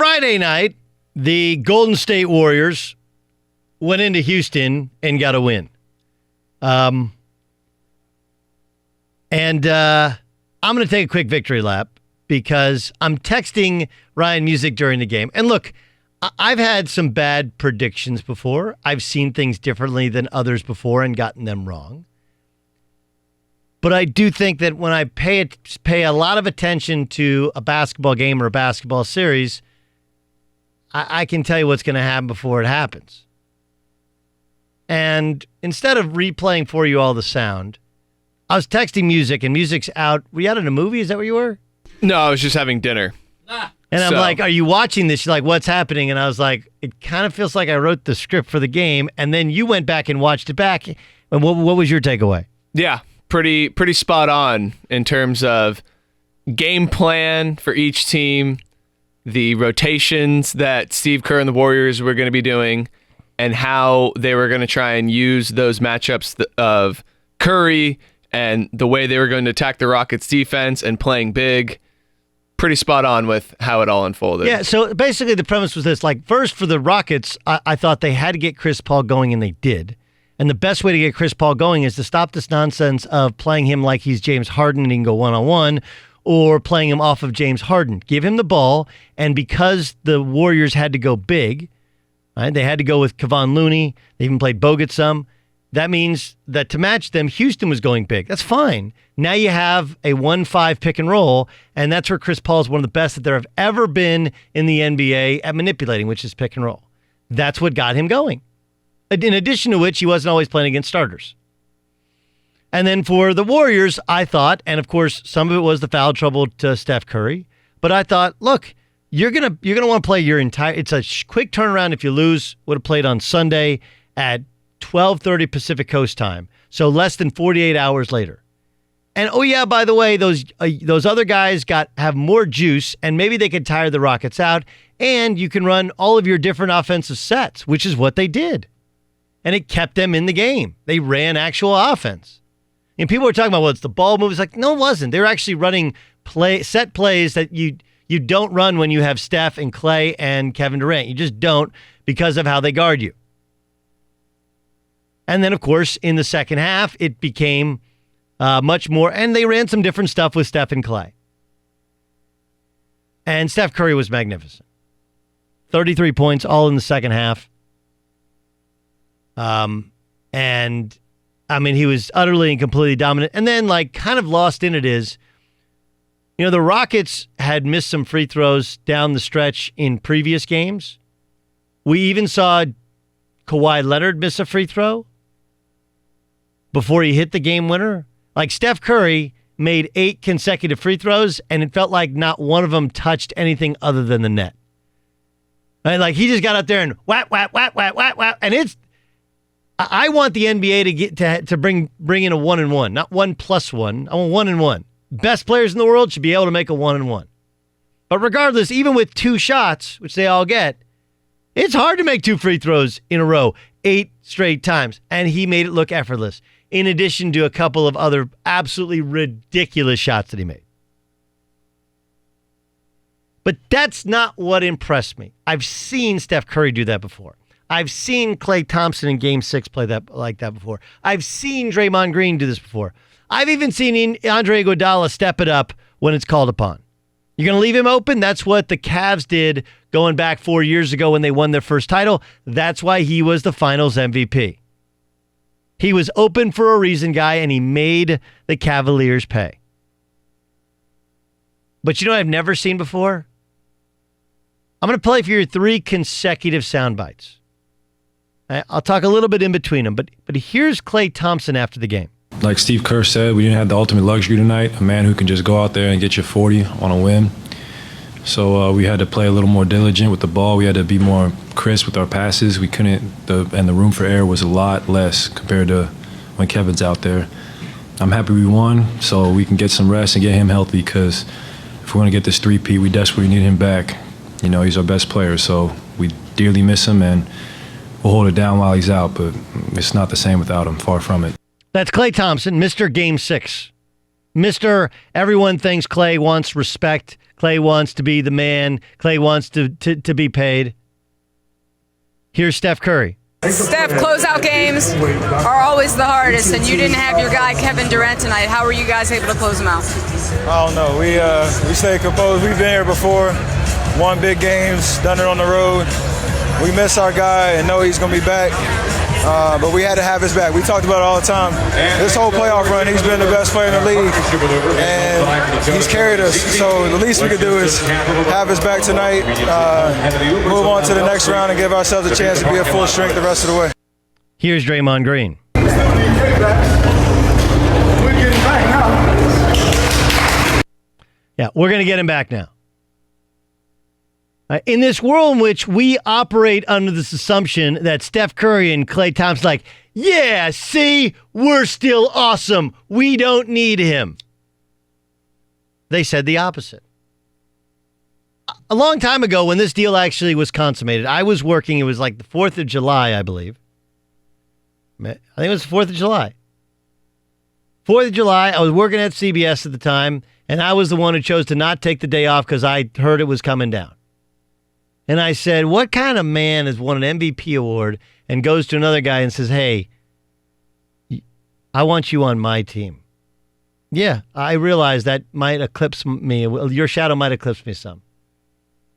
Friday night, the Golden State Warriors went into Houston and got a win. And I'm going to take a quick victory lap because I'm texting Ryan Music during the game. And look, I've had some bad predictions before. I've seen things differently than others before and gotten them wrong. But I do think that when I pay a lot of attention to a basketball game or a basketball series, I can tell you what's going to happen before it happens. And instead of replaying for you all the sound, I was texting Music, and Music's out. Were you out in a movie? Is that where you were? No, I was just having dinner. And I'm like, are you watching this? She's like, what's happening? And I was like, it kind of feels like I wrote the script for the game. And then you went back and watched it back. And what was your takeaway? Yeah, pretty spot on in terms of game plan for each team, the rotations that Steve Kerr and the Warriors were going to be doing, and how they were going to try and use those matchups of Curry and the way they were going to attack the Rockets defense and playing big. Pretty spot on with how it all unfolded. Yeah, so basically the premise was this. Like, first for the Rockets, I thought they had to get Chris Paul going, and they did. And the best way to get Chris Paul going is to stop this nonsense of playing him like he's James Harden and he can go one-on-one, or playing him off of James Harden. Give him the ball, and because the Warriors had to go big, right, they had to go with Kevon Looney. They even played Bogut some. That means that to match them, Houston was going big. That's fine. Now you have a 1-5 pick and roll, and that's where Chris Paul is one of the best that there have ever been in the NBA at manipulating, which is pick and roll. That's what got him going. In addition to which, he wasn't always playing against starters. And then for the Warriors, I thought, and of course, some of it was the foul trouble to Steph Curry, but I thought, look, you're gonna want to play your entire. It's a quick turnaround if you lose. Would have played on Sunday at 12:30 Pacific Coast time, so less than 48 hours later. And oh yeah, by the way, those other guys have more juice, and maybe they could tire the Rockets out, and you can run all of your different offensive sets, which is what they did, and it kept them in the game. They ran actual offense. And people were talking about, well, it's the ball moves. Like, no, it wasn't. They were actually running set plays that you don't run when you have Steph and Klay and Kevin Durant. You just don't, because of how they guard you. And then, of course, in the second half, it became much more, and they ran some different stuff with Steph and Klay. And Steph Curry was magnificent. 33 points, all in the second half. And, I mean, he was utterly and completely dominant. And then, like, kind of lost in it is, you know, the Rockets had missed some free throws down the stretch in previous games. We even saw Kawhi Leonard miss a free throw before he hit the game winner. Like, Steph Curry made 8 consecutive free throws, and it felt like not one of them touched anything other than the net. Right? Like, he just got out there and whap, whap, whap, whap, whap, whap. And I want the NBA to bring in a 1-and-1, not 1+1. I want 1-and-1. Best players in the world should be able to make a 1-and-1. But regardless, even with 2 shots, which they all get, it's hard to make 2 free throws in a row 8 straight times. And he made it look effortless, in addition to a couple of other absolutely ridiculous shots that he made. But that's not what impressed me. I've seen Steph Curry do that before. I've seen Klay Thompson in Game 6 play like that before. I've seen Draymond Green do this before. I've even seen Andre Iguodala step it up when it's called upon. You're going to leave him open? That's what the Cavs did going back 4 years ago when they won their first title. That's why he was the Finals MVP. He was open for a reason, guy, and he made the Cavaliers pay. But you know what I've never seen before? I'm going to play for your 3 consecutive sound bites. I'll talk a little bit in between them, but here's Klay Thompson after the game. Like Steve Kerr said, we didn't have the ultimate luxury tonight, a man who can just go out there and get you 40 on a whim. So we had to play a little more diligent with the ball. We had to be more crisp with our passes. We couldn't, and the room for error was a lot less compared to when Kevin's out there. I'm happy we won, so we can get some rest and get him healthy, because if we want to get this 3-peat, we desperately need him back. You know, he's our best player, so we dearly miss him, and we'll hold it down while he's out, but it's not the same without him, far from it. That's Klay Thompson, Mr. Game 6. Mr. Everyone thinks Klay wants respect. Klay wants to be the man. Klay wants to be paid. Here's Steph Curry. Steph, closeout games are always the hardest, and you didn't have your guy Kevin Durant tonight. How were you guys able to close them out? I don't know. We stay composed. We've been here before, won big games, done it on the road. We miss our guy and know he's going to be back, but we had to have his back. We talked about it all the time. This whole playoff run, he's been the best player in the league, and he's carried us. So the least we could do is have his back tonight, move on to the next round, and give ourselves a chance to be at full strength the rest of the way. Here's Draymond Green. Yeah, we're going to get him back now. In this world in which we operate under this assumption that Steph Curry and Klay Thompson like, yeah, see, we're still awesome. We don't need him. They said the opposite. A long time ago when this deal actually was consummated, I was working, it was like the 4th of July, I believe. I think it was the 4th of July. 4th of July, I was working at CBS at the time, and I was the one who chose to not take the day off because I heard it was coming down. And I said, what kind of man has won an MVP award and goes to another guy and says, hey, I want you on my team? Yeah, I realize that might eclipse me. Your shadow might eclipse me some.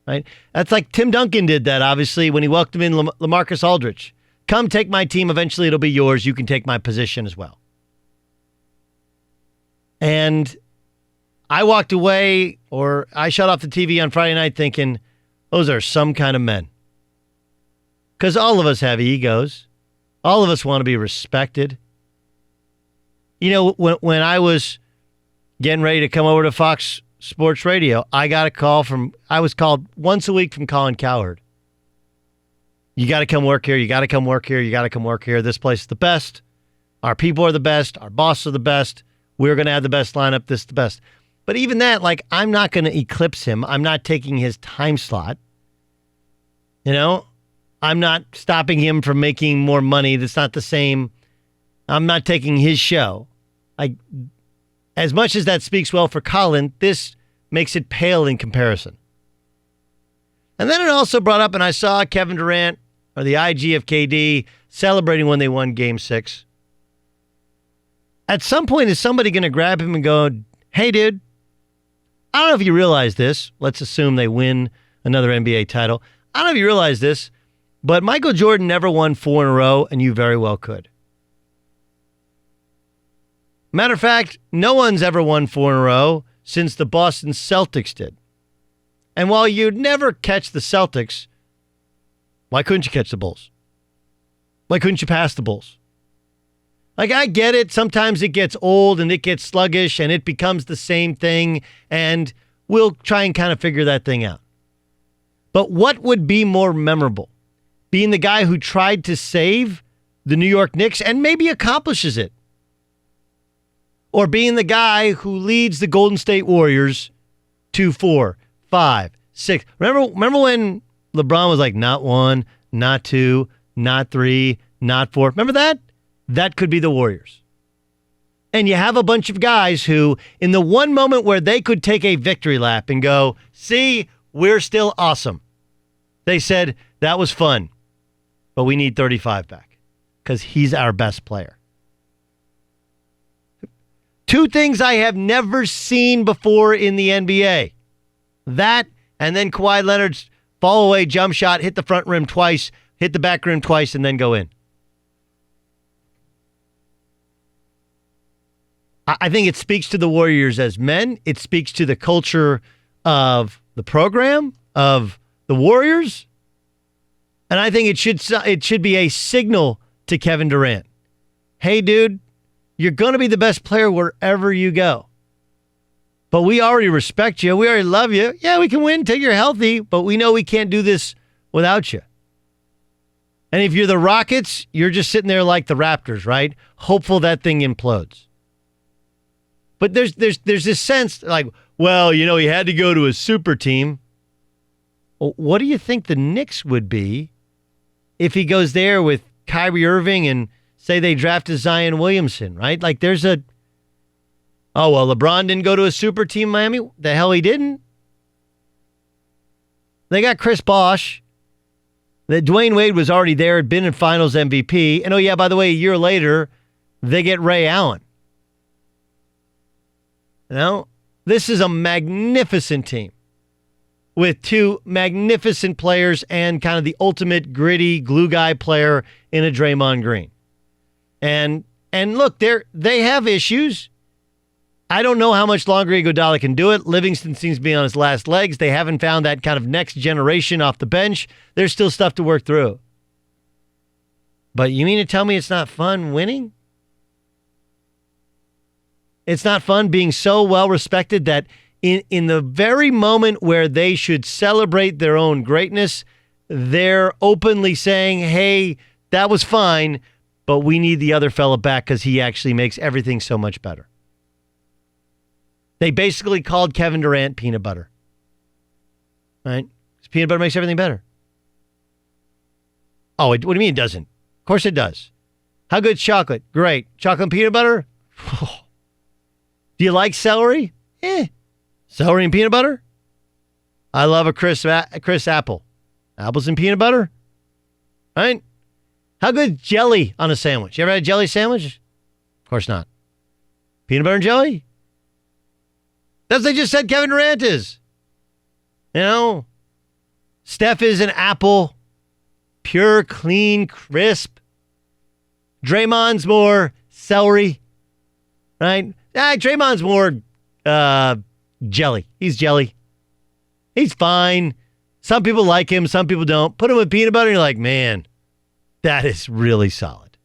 Right? That's like Tim Duncan did that, obviously, when he welcomed in LaMarcus Aldridge. Come take my team. Eventually it'll be yours. You can take my position as well. And I walked away, or I shut off the TV on Friday night thinking, those are some kind of men. Because all of us have egos. All of us want to be respected. You know, when I was getting ready to come over to Fox Sports Radio, I got a call I was called once a week from Colin Cowherd. You got to come work here. You got to come work here. You got to come work here. This place is the best. Our people are the best. Our bosses are the best. We're going to have the best lineup. This is the best. But even that, like, I'm not going to eclipse him. I'm not taking his time slot. You know, I'm not stopping him from making more money. That's not the same. I'm not taking his show. As much as that speaks well for Colin, this makes it pale in comparison. And then it also brought up, and I saw Kevin Durant, or the IG of KD, celebrating when they won Game 6. At some point, is somebody going to grab him and go, hey, dude, I don't know if you realize this. Let's assume they win another NBA title. I don't know if you realize this, but Michael Jordan never won 4 in a row, and you very well could. Matter of fact, no one's ever won 4 in a row since the Boston Celtics did. And while you'd never catch the Celtics, why couldn't you catch the Bulls? Why couldn't you pass the Bulls? Like, I get it. Sometimes it gets old and it gets sluggish and it becomes the same thing, and we'll try and kind of figure that thing out. But what would be more memorable? Being the guy who tried to save the New York Knicks and maybe accomplishes it? Or being the guy who leads the Golden State Warriors to 4, 5, 6. Remember when LeBron was like, not 1, not 2, not 3, not 4? Remember that? That could be the Warriors. And you have a bunch of guys who, in the one moment where they could take a victory lap and go, see, we're still awesome. They said, that was fun, but we need 35 back because he's our best player. 2 things I have never seen before in the NBA. That, and then Kawhi Leonard's fall away jump shot, hit the front rim twice, hit the back rim twice, and then go in. I think it speaks to the Warriors as men. It speaks to the culture of the program, of the Warriors. And I think it should be a signal to Kevin Durant. Hey, dude, you're going to be the best player wherever you go. But we already respect you. We already love you. Yeah, we can win till you're healthy, but we know we can't do this without you. And if you're the Rockets, you're just sitting there like the Raptors, right? Hopeful that thing implodes. But there's this sense like, well, you know, he had to go to a super team. Well, what do you think the Knicks would be if he goes there with Kyrie Irving and say they drafted Zion Williamson, right? Like there's a Oh, well, LeBron didn't go to a super team in Miami. The hell he didn't. They got Chris Bosh. That Dwayne Wade was already there, had been in Finals MVP. And oh, yeah, by the way, a year later, they get Ray Allen. You know, this is a magnificent team with two magnificent players and kind of the ultimate gritty glue guy player in a Draymond Green. And look, they have issues. I don't know how much longer Iguodala can do it. Livingston seems to be on his last legs. They haven't found that kind of next generation off the bench. There's still stuff to work through. But you mean to tell me it's not fun winning? It's not fun being so well respected that in the very moment where they should celebrate their own greatness, they're openly saying, hey, that was fine, but we need the other fella back because he actually makes everything so much better. They basically called Kevin Durant peanut butter. Right? Peanut butter makes everything better. Oh, what do you mean it doesn't? Of course it does. How good's chocolate? Great. Chocolate and peanut butter? Do you like celery? Celery and peanut butter? I love a crisp apple. Apples and peanut butter? Right? How good jelly on a sandwich? You ever had a jelly sandwich? Of course not. Peanut butter and jelly? That's what they just said Kevin Durant is. You know? Steph is an apple. Pure, clean, crisp. Draymond's more celery. Right? Draymond's more jelly. He's jelly. He's fine. Some people like him. Some people don't. Put him with peanut butter and you're like, man, that is really solid.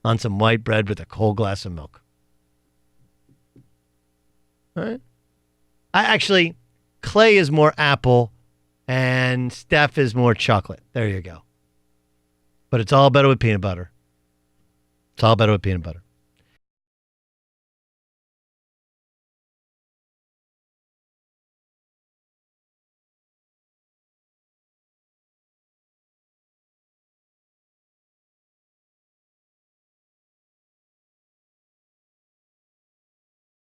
On some white bread with a cold glass of milk. All right. Klay is more apple and Steph is more chocolate. There you go. But it's all better with peanut butter. It's all better with peanut butter.